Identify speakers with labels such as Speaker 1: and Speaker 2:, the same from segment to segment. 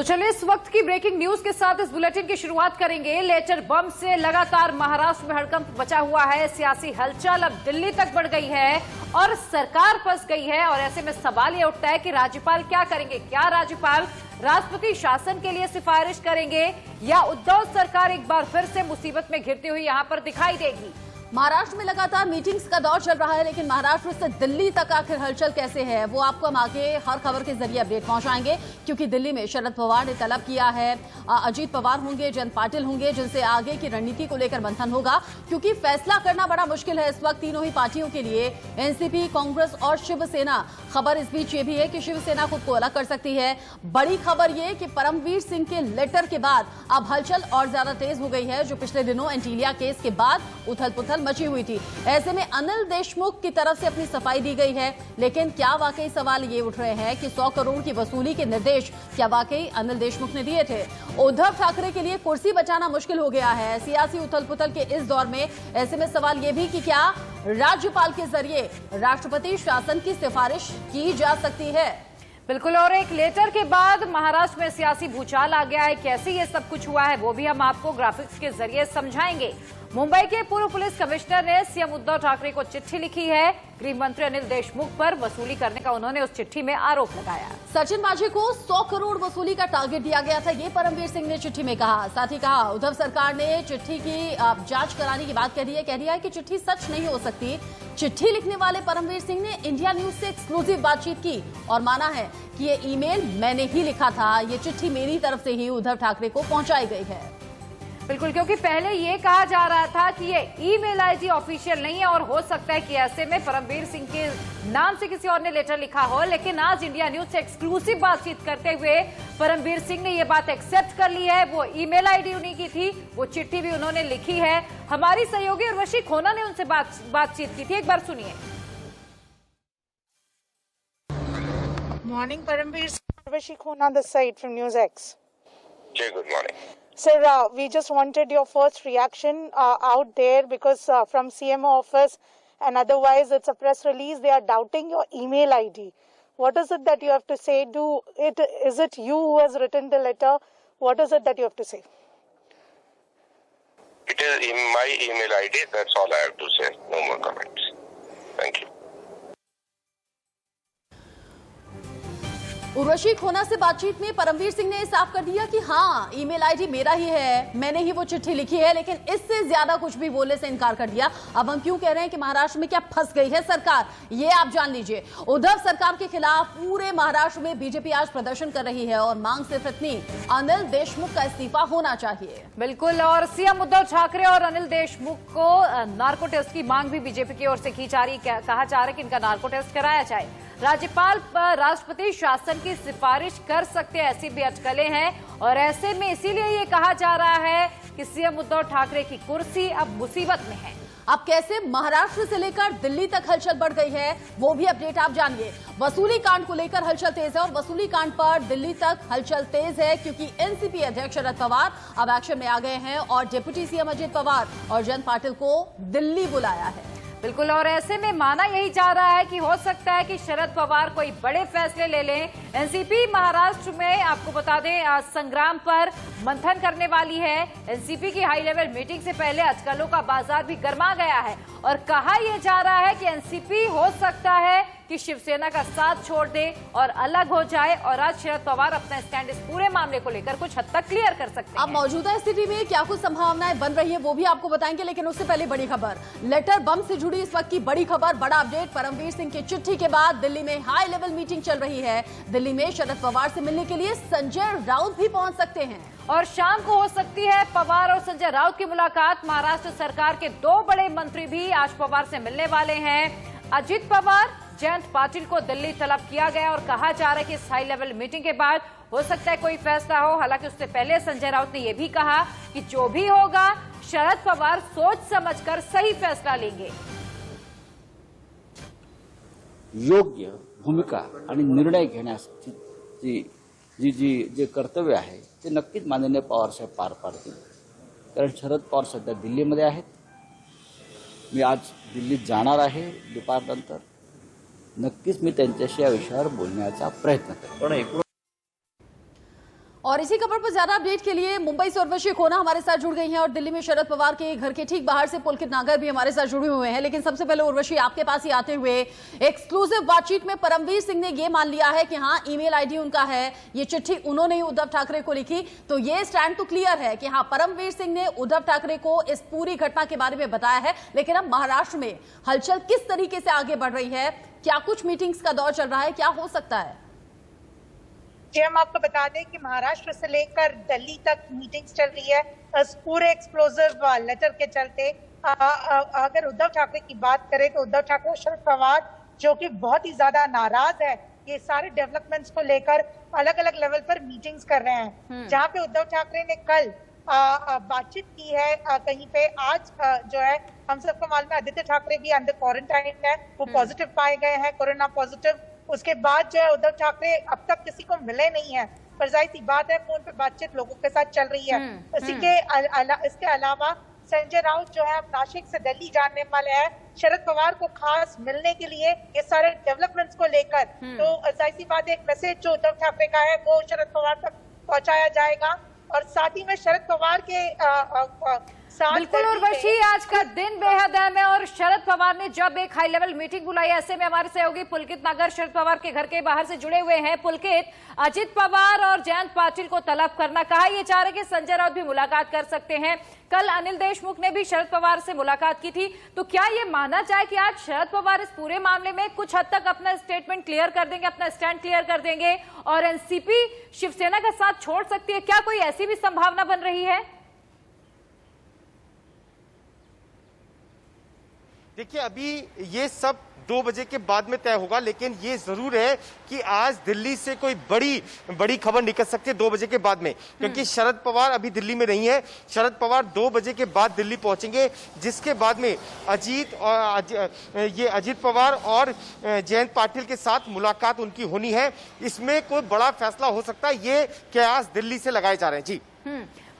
Speaker 1: तो चलिए इस वक्त की ब्रेकिंग न्यूज के साथ इस बुलेटिन की शुरुआत करेंगे। लेटर बम से लगातार महाराष्ट्र में हड़कंप बचा हुआ है। सियासी हलचल अब दिल्ली तक बढ़ गई है और सरकार फंस गई है। और ऐसे में सवाल ये उठता है कि राज्यपाल क्या करेंगे। क्या राज्यपाल राष्ट्रपति शासन के लिए सिफारिश करेंगे या उद्धव सरकार एक बार फिर से मुसीबत में घिरती हुई यहां पर दिखाई देगी।
Speaker 2: महाराष्ट्र में लगातार मीटिंग्स का दौर चल रहा है, लेकिन महाराष्ट्र से दिल्ली तक आखिर हलचल कैसे है वो आपको हम आगे हर खबर के जरिए अपडेट पहुंचाएंगे। क्योंकि दिल्ली में शरद पवार ने तलब किया है, अजीत पवार होंगे, जयंत पाटिल होंगे, जिनसे आगे की रणनीति को लेकर मंथन होगा। क्योंकि फैसला करना बड़ा मुश्किल है इस वक्त तीनों ही पार्टियों के लिए, एनसीपी, कांग्रेस और शिवसेना। खबर इस बीच ये भी है कि शिवसेना खुद को अलग कर सकती है। बड़ी खबर ये कि परमवीर सिंह के लेटर के बाद अब हलचल और ज्यादा तेज हो गई है, जो पिछले दिनों एंटीलिया केस के बाद उथल पुथल मची हुई थी। ऐसे में अनिल देशमुख की तरफ से अपनी सफाई दी गई है, लेकिन क्या वाकई सवाल ये उठ रहे हैं कि 100 करोड़ की वसूली के निर्देश क्या वाकई अनिल देशमुख ने दिए थे। उद्धव ठाकरे के लिए कुर्सी बचाना मुश्किल हो गया है सियासी उथल पुथल के इस दौर में। ऐसे में सवाल ये भी कि क्या राज्यपाल के जरिए राष्ट्रपति शासन की सिफारिश की जा सकती है।
Speaker 1: बिल्कुल, और एक लेटर के बाद महाराष्ट्र में सियासी भूचाल आ गया है। कैसे ये सब कुछ हुआ है वो भी हम आपको ग्राफिक्स के जरिए समझाएंगे। मुंबई के पूर्व पुलिस कमिश्नर ने सीएम उद्धव ठाकरे को चिट्ठी लिखी है। गृह मंत्री अनिल देशमुख पर वसूली करने का उन्होंने उस चिट्ठी में आरोप लगाया।
Speaker 2: सचिन माझी को 100 करोड़ वसूली का टारगेट दिया गया था, ये परमवीर सिंह ने चिट्ठी में कहा। साथ ही कहा उद्धव सरकार ने चिट्ठी की जांच कराने की बात कह रही है कि चिट्ठी सच नहीं हो सकती। चिट्ठी लिखने वाले परमवीर सिंह ने इंडिया न्यूज से एक्सक्लूसिव बातचीत की और माना है कि ये ईमेल मैंने ही लिखा था, ये चिट्ठी मेरी तरफ से ही उद्धव ठाकरे को पहुंचाई गई है।
Speaker 1: बिल्कुल, क्योंकि पहले ये कहा जा रहा था कि ये ईमेल आईडी ऑफिशियल नहीं है और हो सकता है कि ऐसे में परमवीर सिंह के नाम से किसी और ने लेटर लिखा हो। लेकिन आज इंडिया न्यूज से एक्सक्लूसिव बातचीत करते हुए परमवीर सिंह ने ये बात एक्सेप्ट कर ली है। वो ईमेल आईडी उन्हीं की थी, वो चिट्ठी भी उन्होंने लिखी है। हमारी सहयोगी उर्वशी खोना ने उनसे बातचीत की थी, एक बार सुनिए।
Speaker 3: Morning, Paramveer. Urvashi Khona this side from News X.
Speaker 4: Jay, good morning.
Speaker 3: Sir, we just wanted your first reaction out there because from CMO office and otherwise it's a press release. They are doubting your email ID. What is it that you have to say? Is it you who has written the letter? What is it that you have to say?
Speaker 4: It is in my email ID. That's all I have to say. No more comments. Thank you.
Speaker 2: Urvashi खोना से बातचीत में परमवीर सिंह ने साफ कर दिया कि हाँ, ईमेल आईडी मेरा ही है, मैंने ही वो चिट्ठी लिखी है, लेकिन इससे ज्यादा कुछ भी बोलने से इनकार कर दिया। अब हम क्यों कह रहे हैं कि महाराष्ट्र में क्या फंस गई है सरकार, ये आप जान लीजिए। उद्धव सरकार के खिलाफ पूरे महाराष्ट्र में बीजेपी आज प्रदर्शन कर रही है और मांग सिर्फ इतनी, अनिल देशमुख का इस्तीफा होना चाहिए।
Speaker 1: बिल्कुल, और सीएम उद्धव ठाकरे और अनिल देशमुख को नार्को टेस्ट की मांग भी बीजेपी की ओर से की जा रही है। कहा जा रहा है कि इनका नार्को टेस्ट कराया जाए। राज्यपाल पर राष्ट्रपति शासन की सिफारिश कर सकते हैं, ऐसी भी अटकलें हैं। और ऐसे में इसीलिए ये कहा जा रहा है कि सीएम उद्धव ठाकरे की कुर्सी अब मुसीबत में है।
Speaker 2: अब कैसे महाराष्ट्र से लेकर दिल्ली तक हलचल बढ़ गई है वो भी अपडेट आप जानिए। वसूली कांड को लेकर हलचल तेज है और वसूली कांड पर दिल्ली तक हलचल तेज है, क्योंकि एनसीपी अध्यक्ष शरद पवार अब एक्शन में आ गए हैं और डिप्टी सीएम अजीत पवार और जयंत पाटिल को दिल्ली बुलाया है।
Speaker 1: बिल्कुल, और ऐसे में माना यही जा रहा है कि हो सकता है कि शरद पवार कोई बड़े फैसले ले लें। एनसीपी महाराष्ट्र में आपको बता दें संग्राम पर मंथन करने वाली है। एनसीपी की हाई लेवल मीटिंग से पहले अटकलों का बाजार भी गर्मा गया है और कहा यह जा रहा है कि एनसीपी हो सकता है कि शिवसेना का साथ छोड़ दे और अलग हो जाए। और आज शरद पवार अपना स्टैंड इस पूरे मामले को लेकर कुछ हद तक क्लियर कर सकते हैं।
Speaker 2: अब मौजूदा स्थिति में क्या कुछ संभावनाएं बन रही है वो भी आपको बताएंगे, लेकिन उससे पहले बड़ी खबर, लेटर बम से जुड़ी इस वक्त की बड़ी खबर, बड़ा अपडेट। परमवीर सिंह की चिट्ठी के बाद दिल्ली में हाई लेवल मीटिंग चल रही है। दिल्ली में शरद पवार से मिलने के लिए संजय राउत भी पहुंच सकते हैं
Speaker 1: और शाम को हो सकती है पवार और संजय राउत की मुलाकात। महाराष्ट्र सरकार के 2 बड़े मंत्री भी आज पवार से मिलने वाले हैं। अजीत पवार, जयंत पाटिल को दिल्ली तलब किया गया और कहा जा रहा है कि इस हाई लेवल मीटिंग के बाद हो सकता है कोई फैसला हो। हालांकि उससे पहले संजय राउत ने यह भी कहा कि जो भी होगा शरद पवार सोच समझकर सही फैसला लेंगे।
Speaker 5: योग्य भूमिका आणि निर्णय घेण्याची जे कर्तव्य आहे ते नक्कीच माननीय पवार साहेब पार पाडतील, कारण शरद पवार सध्या दिल्लीमध्ये आहेत। मी आज दिल्लीत जाणार आहे दुपारनंतर, नक्कीच मी त्यांच्याशी या विषयावर बोलण्याचा प्रयत्न करेन।
Speaker 2: और इसी खबर पर ज्यादा अपडेट के लिए मुंबई से उर्वशी खोना हमारे साथ जुड़ गई हैं और दिल्ली में शरद पवार के घर के ठीक बाहर से पुलकित नागर भी हमारे साथ जुड़े हुए हैं। लेकिन सबसे पहले उर्वशी, आपके पास ही आते हुए, एक्सक्लूसिव बातचीत में परमवीर सिंह ने यह मान लिया है कि हाँ, ईमेल आईडी उनका है, ये चिट्ठी उन्होंने ही उद्धव ठाकरे को लिखी। तो ये स्टैंड तो क्लियर है कि हाँ, परमवीर सिंह ने उद्धव ठाकरे को इस पूरी घटना के बारे में बताया है। लेकिन अब महाराष्ट्र में हलचल किस तरीके से आगे बढ़ रही है, क्या कुछ मीटिंग्स का दौर चल रहा है, क्या हो सकता है?
Speaker 3: जी, हम आपको बता दें कि महाराष्ट्र से लेकर दिल्ली तक मीटिंग्स चल रही है इस पूरे एक्सप्लोजिव लेटर के चलते। अगर उद्धव ठाकरे की बात करें तो उद्धव ठाकरे और शरद पवार जो कि बहुत ही ज्यादा नाराज है, ये सारे डेवलपमेंट्स को लेकर अलग अलग लेवल पर मीटिंग्स कर रहे हैं। जहां पे उद्धव ठाकरे ने कल बातचीत की है कहीं पे, आज जो है हम सबको मालूम है आदित्य ठाकरे भी अंडर क्वारंटाइन है, वो पॉजिटिव पाए गए हैं, कोरोना पॉजिटिव। उसके बाद जो है उद्धव ठाकरे अब तक किसी को मिले नहीं है, पर जाहिर सी बात है फोन पे बातचीत लोगों के साथ चल रही है। इसके अलावा संजय राउत जो है अब नासिक से दिल्ली जाने वाले हैं शरद पवार को खास मिलने के लिए, ये सारे डेवलपमेंट्स को लेकर। तो जाहिर सी बात है एक मैसेज जो उद्धव ठाकरे का है वो शरद पवार तक पहुंचाया जाएगा। और साथ ही में शरद पवार के
Speaker 1: बिल्कुल उर्वशी, आज का दिन बेहद अहम है और शरद पवार ने जब एक हाई लेवल मीटिंग बुलाई, ऐसे में हमारे सहयोगी पुलकित नागर शरद पवार के घर के बाहर से जुड़े हुए हैं। पुलकित, अजित पवार और जयंत पाटिल को तलब करना, कहा ये चाह रहे कि संजय राउत भी मुलाकात कर सकते हैं। कल अनिल देशमुख ने भी शरद पवार से मुलाकात की थी। तो क्या ये माना जाए कि आज शरद पवार इस पूरे मामले में कुछ हद तक अपना स्टेटमेंट क्लियर कर देंगे, अपना स्टैंड क्लियर कर देंगे और एनसीपी शिवसेना का साथ छोड़ सकती है? क्या कोई ऐसी भी संभावना बन रही है?
Speaker 6: देखिए, अभी ये सब 2 बजे के बाद में तय होगा, लेकिन ये जरूर है कि आज दिल्ली से कोई बड़ी खबर निकल सकती है 2 बजे के बाद में, क्योंकि शरद पवार अभी दिल्ली में नहीं है। शरद पवार 2 बजे के बाद दिल्ली पहुंचेंगे, जिसके बाद में अजीत पवार और जयंत पाटिल के साथ मुलाकात उनकी होनी है। इसमें कोई बड़ा फैसला हो सकता है, ये कयास दिल्ली से लगाए जा रहे हैं। जी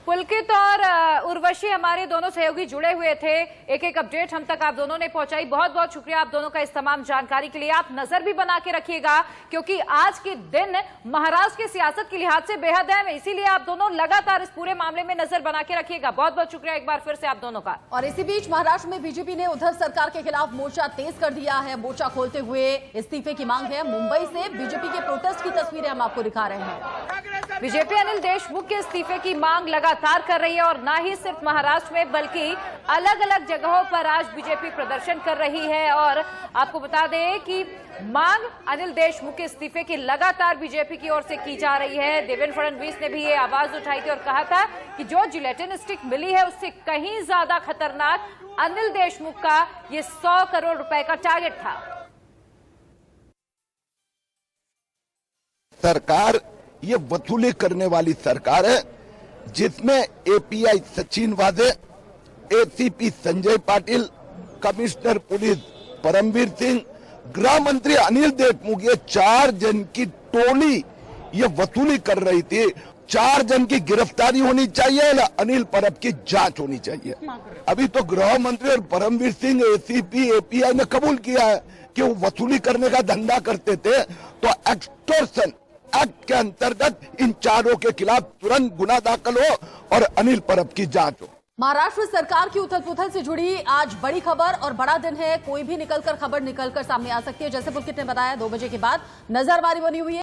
Speaker 1: पुलकित और उर्वशी हमारे दोनों सहयोगी जुड़े हुए थे, एक एक अपडेट हम तक आप दोनों ने पहुंचाई। बहुत बहुत शुक्रिया आप दोनों का इस तमाम जानकारी के लिए। आप नजर भी बना के रखिएगा क्योंकि आज के दिन महाराष्ट्र की सियासत के लिहाज से बेहद अहम है, इसीलिए आप दोनों लगातार इस पूरे मामले में नजर बना के रखिएगा। बहुत बहुत शुक्रिया एक बार फिर से आप दोनों का।
Speaker 2: और इसी बीच महाराष्ट्र में बीजेपी ने उद्धव सरकार के खिलाफ मोर्चा तेज कर दिया है। मोर्चा खोलते हुए इस्तीफे की मांग है। मुंबई से बीजेपी के प्रोटेस्ट की तस्वीरें हम आपको दिखा रहे हैं।
Speaker 1: बीजेपी अनिल देशमुख के इस्तीफे की मांग लगातार कर रही है और ना ही सिर्फ महाराष्ट्र में बल्कि अलग अलग जगहों पर आज बीजेपी प्रदर्शन कर रही है। और आपको बता दें कि मांग अनिल देशमुख के इस्तीफे की लगातार बीजेपी की ओर से की जा रही है। देवेंद्र फडणवीस ने भी ये आवाज उठाई थी और कहा था कि जो जिलेटिन स्टिक मिली है उससे कहीं ज्यादा खतरनाक अनिल देशमुख का ये 100 करोड़ रुपए का टारगेट था।
Speaker 7: सरकार ये वसूली करने वाली सरकार है, जिसमें API Sachin Waze, ACP Sanjay Patil, commissioner police Paramvir Singh, गृह मंत्री अनिल देशमुख, ये 4 जन की टोली ये वसूली कर रही थी। 4 जन की गिरफ्तारी होनी चाहिए, अनिल परब की जांच होनी चाहिए। अभी तो गृह मंत्री और परमवीर सिंह, एसीपी, एपीआई ने कबूल किया है कि वो वसूली करने का धंधा करते थे। तो एक्सटॉर्शन एक्ट के अंतर्गत इन 4 के खिलाफ तुरंत गुना दाखिल हो और अनिल परब की जांच हो।
Speaker 2: महाराष्ट्र सरकार की उथल पुथल से जुड़ी आज बड़ी खबर और बड़ा दिन है। कोई भी खबर निकलकर सामने आ सकती है। जैसे पुलकित ने बताया 2 बजे के बाद नजरबारी बनी हुई है।